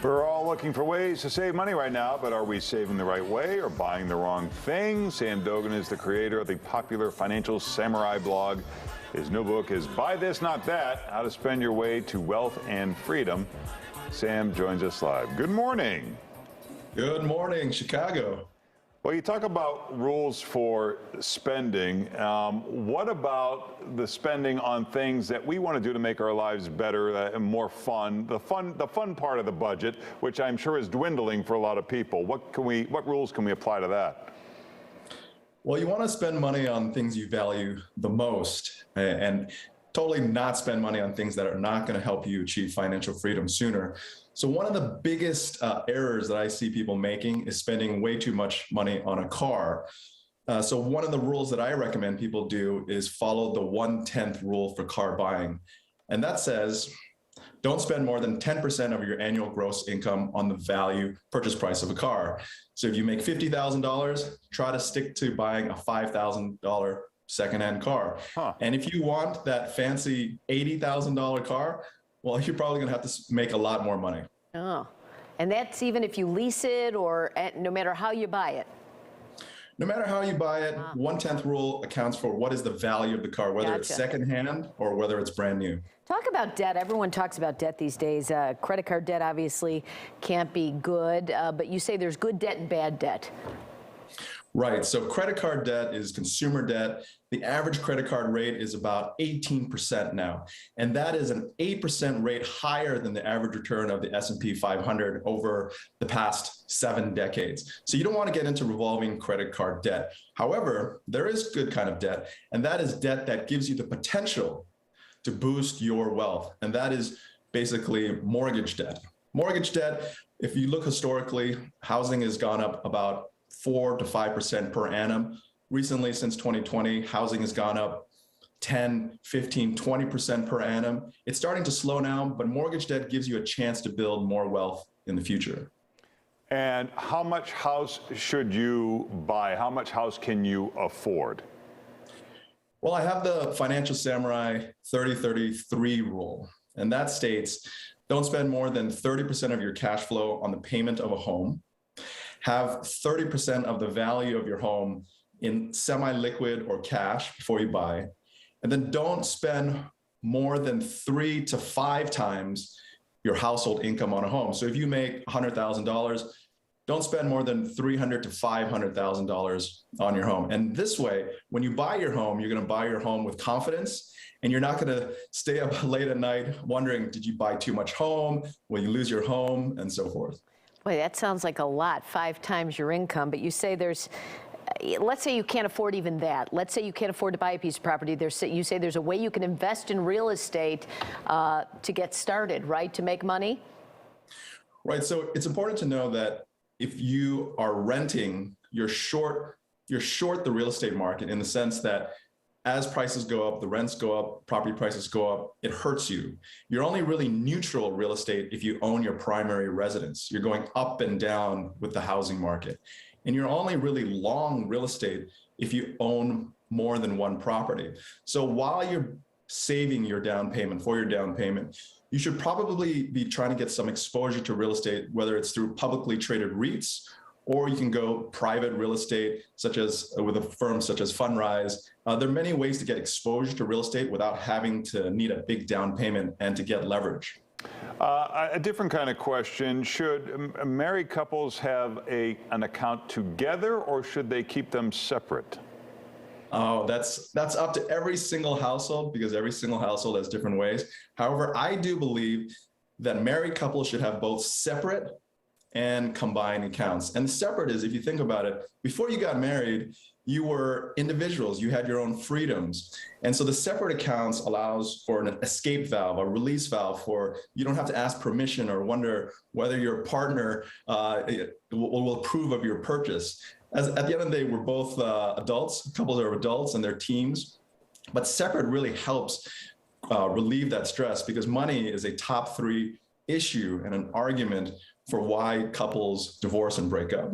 We're all looking for ways to save money right now, but are we saving the right way or buying the wrong thing? Sam Dogan is the creator of the popular Financial Samurai blog. His new book is Buy This, Not That: How to Spend Your Way to Wealth and Freedom. Sam joins us live. Good morning. Good morning, Chicago. Well, you talk about rules for spending. What about the spending on things that we want to do to make our lives better and more fun? The fun part of the budget, which I'm sure is dwindling for a lot of people. What rules can we apply to that? Well, you want to spend money on things you value the most and totally not spend money on things that are not going to help you achieve financial freedom sooner. So one of the biggest errors that I see people making is spending way too much money on a car. So one of the rules that I recommend people do is follow the 1/10 rule for car buying. And that says, don't spend more than 10% of your annual gross income on the purchase price of a car. So if you make $50,000, try to stick to buying a $5,000 secondhand car. And if you want that fancy $80,000 car, well, you're probably going to have to make a lot more money. Oh, and that's even if you lease it or no matter how you buy it? No matter how you buy it, 1/10 rule accounts for what is the value of the car, whether it's secondhand or whether it's brand new. Talk about debt. Everyone talks about debt these days. Credit card debt obviously can't be good, but you say there's good debt and bad debt. Right. So credit card debt is consumer debt. The average credit card rate is about 18% now. And that is an 8% rate higher than the average return of the S&P 500 over the past 7 decades. So you don't want to get into revolving credit card debt. However, there is good kind of debt, and that is debt that gives you the potential to boost your wealth. And that is basically mortgage debt. Mortgage debt, if you look historically, housing has gone up about 4 to 5% per annum. Recently, since 2020, housing has gone up 10, 15, 20% per annum. It's starting to slow now, but mortgage debt gives you a chance to build more wealth in the future. And how much house should you buy? How much house can you afford? Well, I have the Financial Samurai 30-33 rule, and that states don't spend more than 30% of your cash flow on the payment of a home. Have 30% of the value of your home in semi-liquid or cash before you buy. And then don't spend more than 3 to 5 times your household income on a home. So if you make $100,000, don't spend more than $300,000 to $500,000 on your home. And this way, when you buy your home, you're going to buy your home with confidence, and you're not going to stay up late at night wondering, did you buy too much home? Will you lose your home? And so forth. Boy, that sounds like a lot, 5 times your income. But you say let's say you can't afford even that. Let's say you can't afford to buy a piece of property. You say there's a way you can invest in real estate to get started, right? To make money? Right. So it's important to know that if you are renting, you're short the real estate market in the sense that as prices go up, the rents go up, property prices go up, it hurts you. You're only really neutral real estate if you own your primary residence. You're going up and down with the housing market. And you're only really long real estate if you own more than one property. So while you're saving your down payment for your down payment, you should probably be trying to get some exposure to real estate, whether it's through publicly traded REITs, or you can go private real estate, such as with a firm such as Fundrise. There are many ways to get exposure to real estate without having to need a big down payment and to get leverage. A different kind of question. Should married couples have an account together, or should they keep them separate? Oh, that's up to every single household, because every single household has different ways. However, I do believe that married couples should have both separate and combined accounts. And separate is, if you think about it, before you got married, you were individuals, you had your own freedoms. And so the separate accounts allows for an escape valve, a release valve for, you don't have to ask permission or wonder whether your partner will approve of your purchase. At the end of the day, we're both adults, couples are adults and they're teams, but separate really helps relieve that stress, because money is a top 3 issue and an argument for why couples divorce and break up.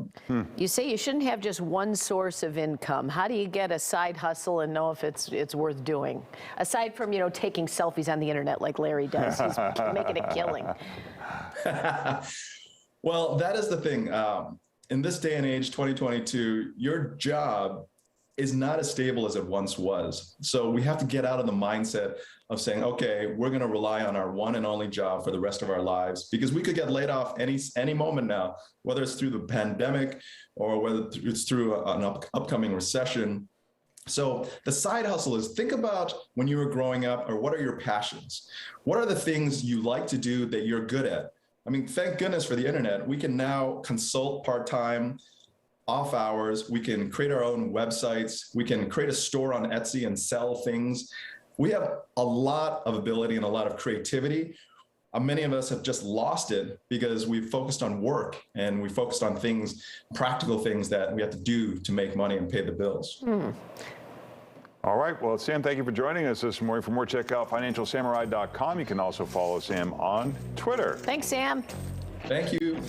You say you shouldn't have just one source of income. How do you get a side hustle and know if it's worth doing? Aside from, taking selfies on the internet like Larry does, he's making a killing. Well, that is the thing. In this day and age, 2022, your job is not as stable as it once was. So we have to get out of the mindset of saying, okay, we're going to rely on our one and only job for the rest of our lives, because we could get laid off any moment now, whether it's through the pandemic or whether it's through an upcoming recession. So the side hustle is, think about when you were growing up, or what are your passions? What are the things you like to do that you're good at? I mean, thank goodness for the internet. We can now consult part-time, off hours. We can create our own websites. We can create a store on Etsy and sell things. We have a lot of ability and a lot of creativity. Many of us have just lost it because we've focused on work and we focused on things, practical things that we have to do to make money and pay the bills. All right. Well, Sam, thank you for joining us this morning. For more, check out financialsamurai.com. You can also follow Sam on Twitter. Thanks, Sam. Thank you.